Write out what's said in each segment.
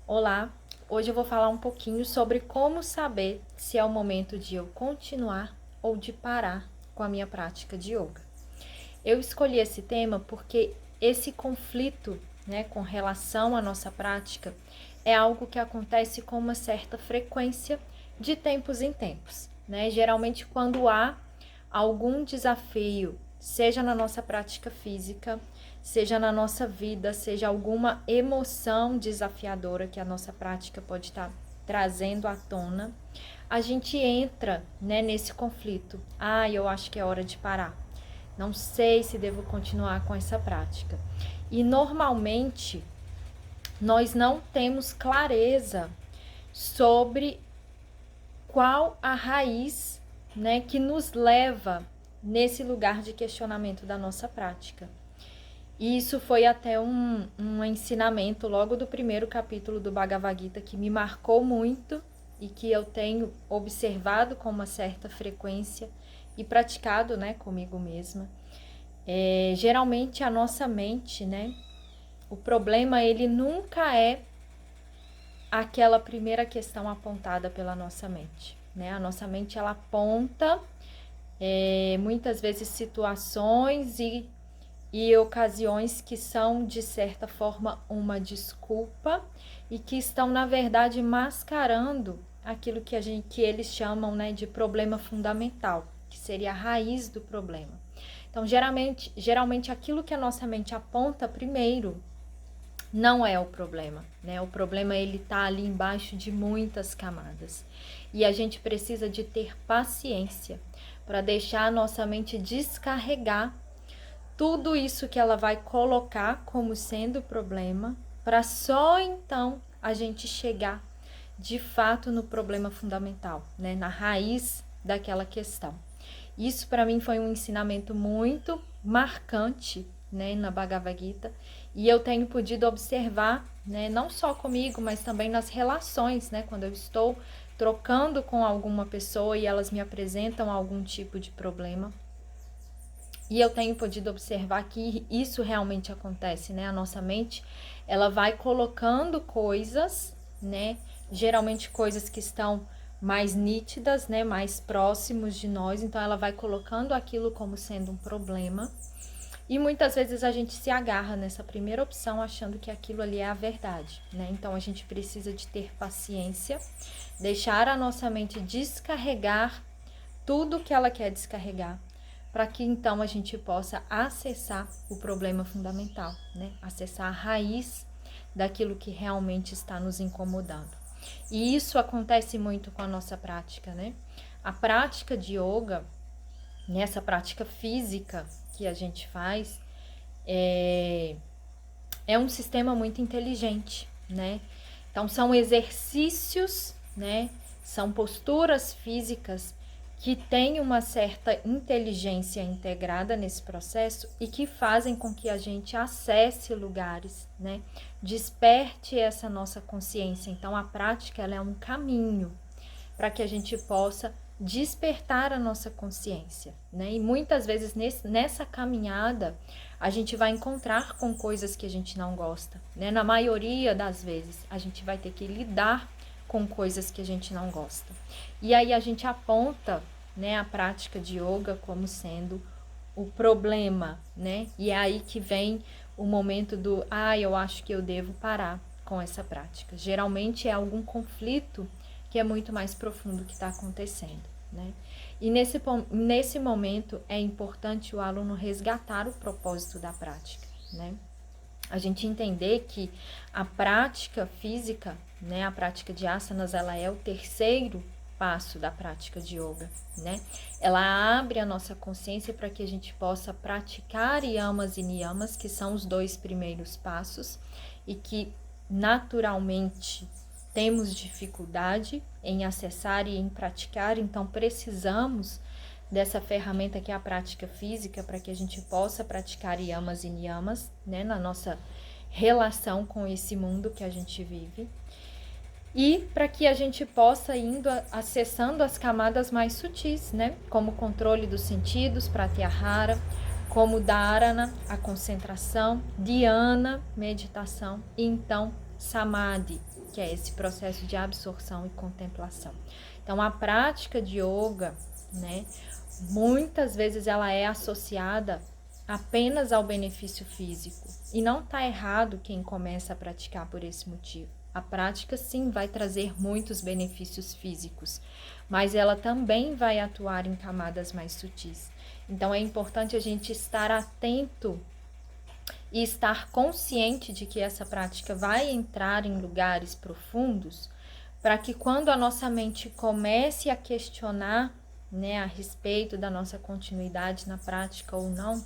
Olá, hoje eu vou falar um pouquinho sobre como saber se é o momento de eu continuar ou de parar com a minha prática de yoga. Eu escolhi esse tema porque esse conflito, com relação à nossa prática é algo que acontece com uma certa frequência de tempos em tempos, Geralmente quando há algum desafio, seja na nossa prática física, seja na nossa vida, seja alguma emoção desafiadora que a nossa prática pode estar trazendo à tona, a gente entra, nesse conflito. Eu acho que é hora de parar. Não sei se devo continuar com essa prática. E normalmente nós não temos clareza sobre qual a raiz, que nos leva nesse lugar de questionamento da nossa prática. E isso foi até um ensinamento logo do primeiro capítulo do Bhagavad Gita que me marcou muito e que eu tenho observado com uma certa frequência e praticado, comigo mesma. Geralmente a nossa mente, o problema ele nunca é aquela primeira questão apontada pela nossa mente, A nossa mente ela aponta muitas vezes situações e ocasiões que são, de certa forma, uma desculpa e que estão, na verdade, mascarando aquilo que eles chamam, de problema fundamental, que seria a raiz do problema. Então, geralmente aquilo que a nossa mente aponta primeiro não é o problema, O problema ele tá ali embaixo de muitas camadas. E a gente precisa de ter paciência para deixar a nossa mente descarregar tudo isso que ela vai colocar como sendo problema, para só então a gente chegar de fato no problema fundamental, na raiz daquela questão. Isso para mim foi um ensinamento muito marcante, na Bhagavad Gita, e eu tenho podido observar, não só comigo, mas também nas relações, quando eu estou trocando com alguma pessoa e elas me apresentam algum tipo de problema. E eu tenho podido observar que isso realmente acontece, A nossa mente, ela vai colocando coisas, Geralmente coisas que estão mais nítidas, mais próximos de nós. Então, ela vai colocando aquilo como sendo um problema. E muitas vezes a gente se agarra nessa primeira opção achando que aquilo ali é a verdade, Então, a gente precisa de ter paciência, deixar a nossa mente descarregar tudo que ela quer descarregar, para que então a gente possa acessar o problema fundamental, Acessar a raiz daquilo que realmente está nos incomodando. E isso acontece muito com a nossa prática, A prática de yoga, nessa prática física que a gente faz, é um sistema muito inteligente, Então são exercícios, São posturas físicas que têm uma certa inteligência integrada nesse processo e que fazem com que a gente acesse lugares, Desperte essa nossa consciência. Então, a prática ela é um caminho para que a gente possa despertar a nossa consciência, E muitas vezes nessa caminhada a gente vai encontrar com coisas que a gente não gosta, Na maioria das vezes a gente vai ter que lidar com coisas que a gente não gosta. E aí a gente aponta, a prática de yoga como sendo o problema, E é aí que vem o momento do, eu acho que eu devo parar com essa prática. Geralmente é algum conflito que é muito mais profundo que está acontecendo, E nesse momento é importante o aluno resgatar o propósito da prática, A gente entender que a prática física, a prática de asanas, ela é o terceiro passo da prática de yoga, Ela abre a nossa consciência para que a gente possa praticar yamas e niyamas, que são os dois primeiros passos, e que naturalmente temos dificuldade em acessar e em praticar, então precisamos dessa ferramenta que é a prática física para que a gente possa praticar yamas e niyamas, na nossa relação com esse mundo que a gente vive. E para que a gente possa indo acessando as camadas mais sutis, Como o controle dos sentidos, pratyahara, como dharana, a concentração, dhyana, meditação, e então samadhi, que é esse processo de absorção e contemplação. Então, a prática de yoga, né, muitas vezes ela é associada apenas ao benefício físico. E não está errado quem começa a praticar por esse motivo. A prática, sim, vai trazer muitos benefícios físicos, mas ela também vai atuar em camadas mais sutis. Então, é importante a gente estar atento e estar consciente de que essa prática vai entrar em lugares profundos, para que quando a nossa mente comece a questionar, né, a respeito da nossa continuidade na prática ou não,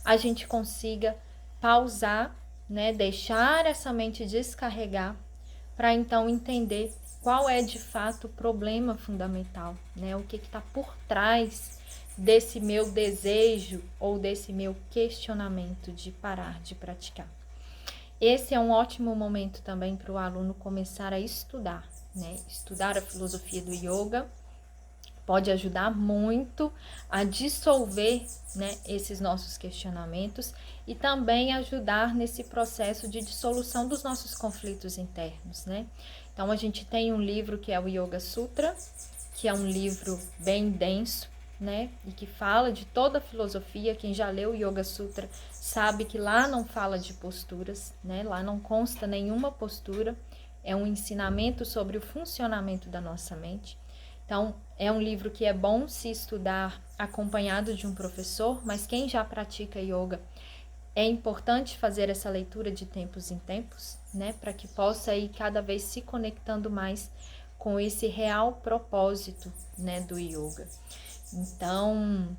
a gente consiga pausar, né, deixar essa mente descarregar, para então entender qual é de fato o problema fundamental, né, o que está por trás desse meu desejo ou desse meu questionamento de parar de praticar. Esse é um ótimo momento também para o aluno começar a estudar, né? Estudar a filosofia do yoga pode ajudar muito a dissolver, né, esses nossos questionamentos e também ajudar nesse processo de dissolução dos nossos conflitos internos, né? Então, a gente tem um livro que é o Yoga Sutra, que é um livro bem denso, né, e que fala de toda a filosofia. Quem já leu o Yoga Sutra sabe que lá não fala de posturas, né, lá não consta nenhuma postura, é um ensinamento sobre o funcionamento da nossa mente. Então, é um livro que é bom se estudar acompanhado de um professor, mas quem já pratica yoga, é importante fazer essa leitura de tempos em tempos, né, para que possa ir cada vez se conectando mais com esse real propósito, né, do yoga. Então,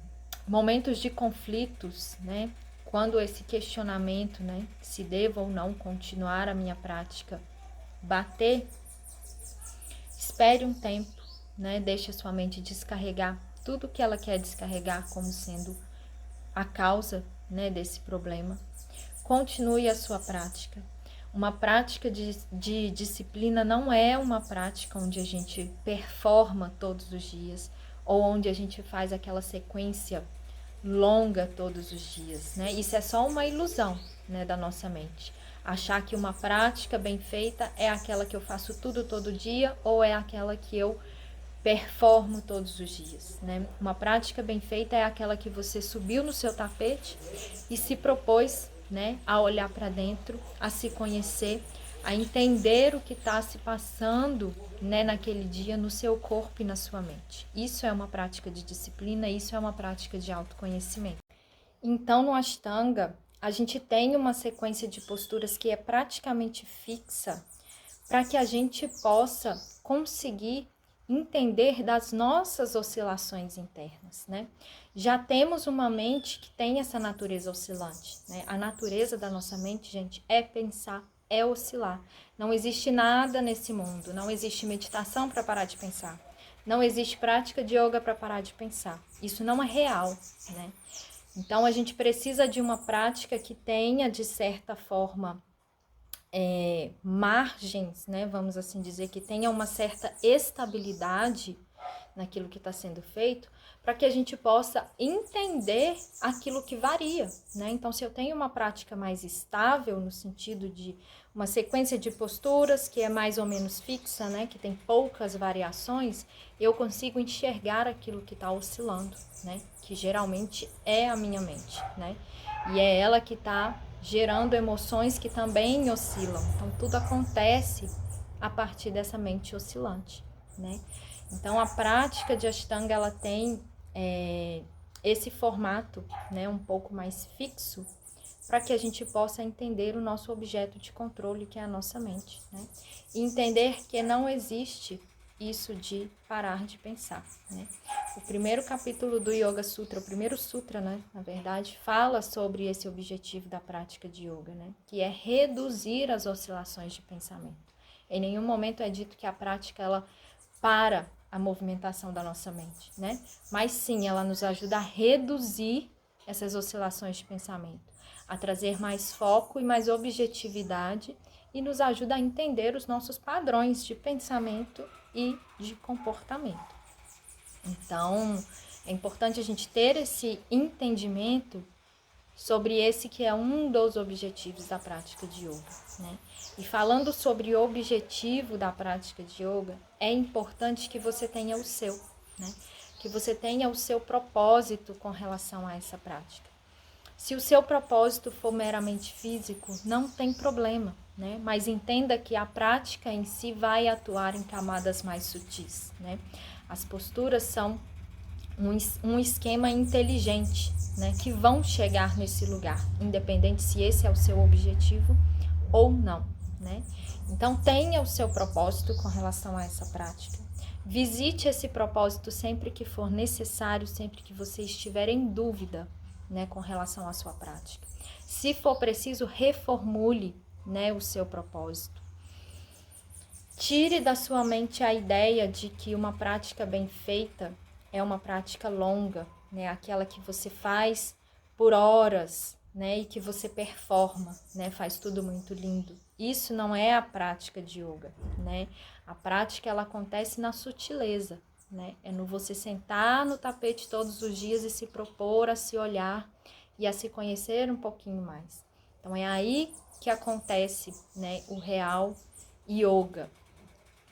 momentos de conflitos, né, quando esse questionamento, né, se devo ou não continuar a minha prática, bater, espere um tempo, né, deixe a sua mente descarregar tudo que ela quer descarregar como sendo a causa, né, desse problema. Continue a sua prática. Uma prática de disciplina não é uma prática onde a gente performa todos os dias ou onde a gente faz aquela sequência longa todos os dias, né? Isso é só uma ilusão, né, da nossa mente. Achar que uma prática bem feita é aquela que eu faço tudo todo dia ou é aquela que eu performo todos os dias, né? Uma prática bem feita é aquela que você subiu no seu tapete e se propôs, né, a olhar para dentro, a se conhecer, a entender o que está se passando, né, naquele dia no seu corpo e na sua mente. Isso é uma prática de disciplina, isso é uma prática de autoconhecimento. Então, no Ashtanga, a gente tem uma sequência de posturas que é praticamente fixa para que a gente possa conseguir entender das nossas oscilações internas, né? Já temos uma mente que tem essa natureza oscilante, né? A natureza da nossa mente, gente, é pensar, é oscilar. Não existe nada nesse mundo, não existe meditação para parar de pensar. Não existe prática de yoga para parar de pensar. Isso não é real, né? Então, a gente precisa de uma prática que tenha, de certa forma, margens, né, vamos assim dizer, que tenha uma certa estabilidade naquilo que está sendo feito, para que a gente possa entender aquilo que varia, né? Então, se eu tenho uma prática mais estável, no sentido de uma sequência de posturas que é mais ou menos fixa, né, que tem poucas variações, eu consigo enxergar aquilo que está oscilando, né, que geralmente é a minha mente, né, e é ela que está gerando emoções que também oscilam. Então, tudo acontece a partir dessa mente oscilante, né? Então, a prática de Ashtanga, ela tem esse formato, né, um pouco mais fixo, para que a gente possa entender o nosso objeto de controle, que é a nossa mente, né? E entender que não existe isso de parar de pensar, né? O primeiro capítulo do Yoga Sutra, o primeiro sutra, né, na verdade, fala sobre esse objetivo da prática de yoga, né, que é reduzir as oscilações de pensamento. Em nenhum momento é dito que a prática ela para a movimentação da nossa mente, né? Mas sim, ela nos ajuda a reduzir essas oscilações de pensamento, a trazer mais foco e mais objetividade e nos ajuda a entender os nossos padrões de pensamento e de comportamento. Então, é importante a gente ter esse entendimento sobre esse que é um dos objetivos da prática de yoga, né? E falando sobre o objetivo da prática de yoga, é importante que você tenha o seu, né? Que você tenha o seu propósito com relação a essa prática. Se o seu propósito for meramente físico, não tem problema, né? Mas entenda que a prática em si vai atuar em camadas mais sutis, né? As posturas são um esquema inteligente, né? Que vão chegar nesse lugar, independente se esse é o seu objetivo ou não, né? Então tenha o seu propósito com relação a essa prática. Visite esse propósito sempre que for necessário, sempre que você estiver em dúvida, né, com relação à sua prática. Se for preciso, reformule, né, o seu propósito. Tire da sua mente a ideia de que uma prática bem feita é uma prática longa, né, aquela que você faz por horas, né, e que você performa, né, faz tudo muito lindo. Isso não é a prática de yoga, né? A prática ela acontece na sutileza, né? É no você sentar no tapete todos os dias e se propor a se olhar e a se conhecer um pouquinho mais. Então é aí que acontece, né, o real yoga,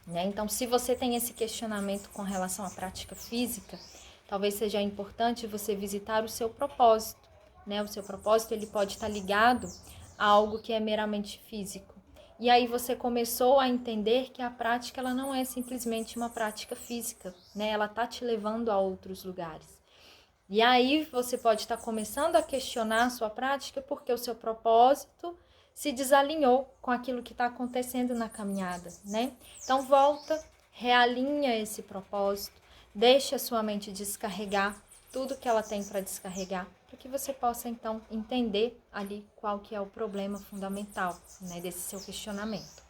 né? Então, se você tem esse questionamento com relação à prática física, talvez seja importante você visitar o seu propósito, né? O seu propósito ele pode estar ligado a algo que é meramente físico. E aí você começou a entender que a prática ela não é simplesmente uma prática física, né? Ela está te levando a outros lugares. E aí você pode estar começando a questionar a sua prática porque o seu propósito se desalinhou com aquilo que está acontecendo na caminhada, né? Então volta, realinha esse propósito, deixa a sua mente descarregar tudo que ela tem para descarregar, para que você possa então entender ali qual que é o problema fundamental, né, desse seu questionamento.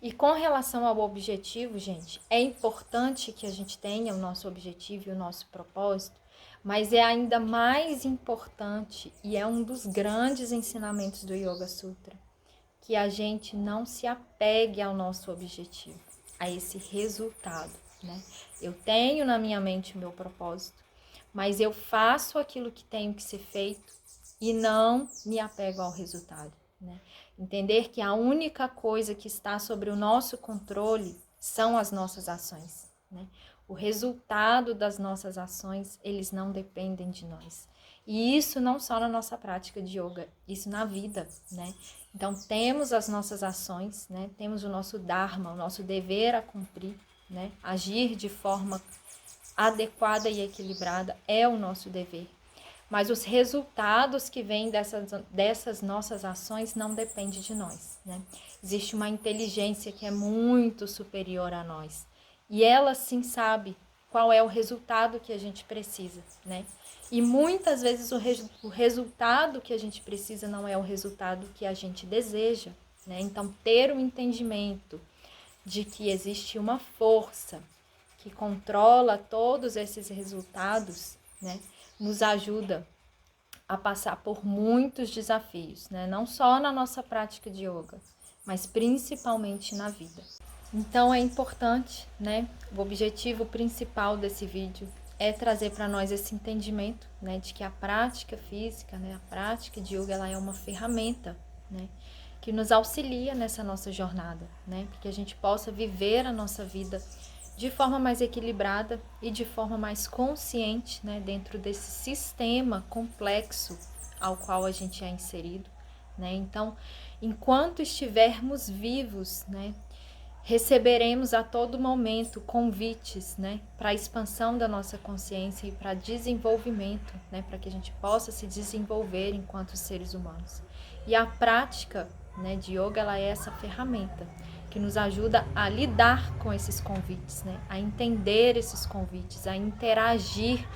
E com relação ao objetivo, gente, é importante que a gente tenha o nosso objetivo e o nosso propósito, mas é ainda mais importante e é um dos grandes ensinamentos do Yoga Sutra, que a gente não se apegue ao nosso objetivo, a esse resultado, né? Eu tenho na minha mente o meu propósito, mas eu faço aquilo que tenho que ser feito e não me apego ao resultado, né? Entender que a única coisa que está sobre o nosso controle são as nossas ações, né? O resultado das nossas ações, eles não dependem de nós. E isso não só na nossa prática de yoga, isso na vida, né? Então, temos as nossas ações, né? Temos o nosso dharma, o nosso dever a cumprir, né? Agir de forma adequada e equilibrada é o nosso dever. Mas os resultados que vêm dessas nossas ações não dependem de nós, né? Existe uma inteligência que é muito superior a nós. E ela sim sabe qual é o resultado que a gente precisa, né? E muitas vezes o resultado que a gente precisa não é o resultado que a gente deseja, né? Então, ter o entendimento de que existe uma força que controla todos esses resultados, né, nos ajuda a passar por muitos desafios, né? Não só na nossa prática de yoga, mas principalmente na vida. Então é importante, né? O objetivo principal desse vídeo é trazer para nós esse entendimento, né, de que a prática física, né, a prática de yoga, ela é uma ferramenta, né, que nos auxilia nessa nossa jornada, né, para que a gente possa viver a nossa vida de forma mais equilibrada e de forma mais consciente, né, dentro desse sistema complexo ao qual a gente é inserido, né? Então, enquanto estivermos vivos, né, receberemos a todo momento convites, né, para a expansão da nossa consciência e para desenvolvimento, né, para que a gente possa se desenvolver enquanto seres humanos. E a prática, né, de yoga, ela é essa ferramenta que nos ajuda a lidar com esses convites, né, a entender esses convites, a interagir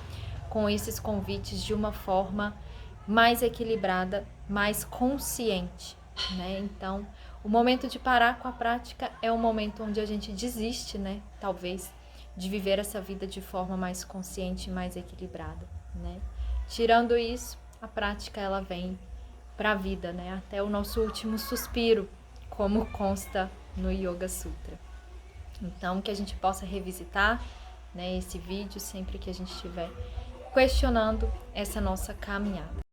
com esses convites de uma forma mais equilibrada, mais consciente, né? Então, o momento de parar com a prática é o momento onde a gente desiste, né? Talvez, de viver essa vida de forma mais consciente e mais equilibrada, né? Tirando isso, a prática ela vem para a vida, né? Até o nosso último suspiro, como consta no Yoga Sutra. Então, que a gente possa revisitar, né, esse vídeo sempre que a gente estiver questionando essa nossa caminhada.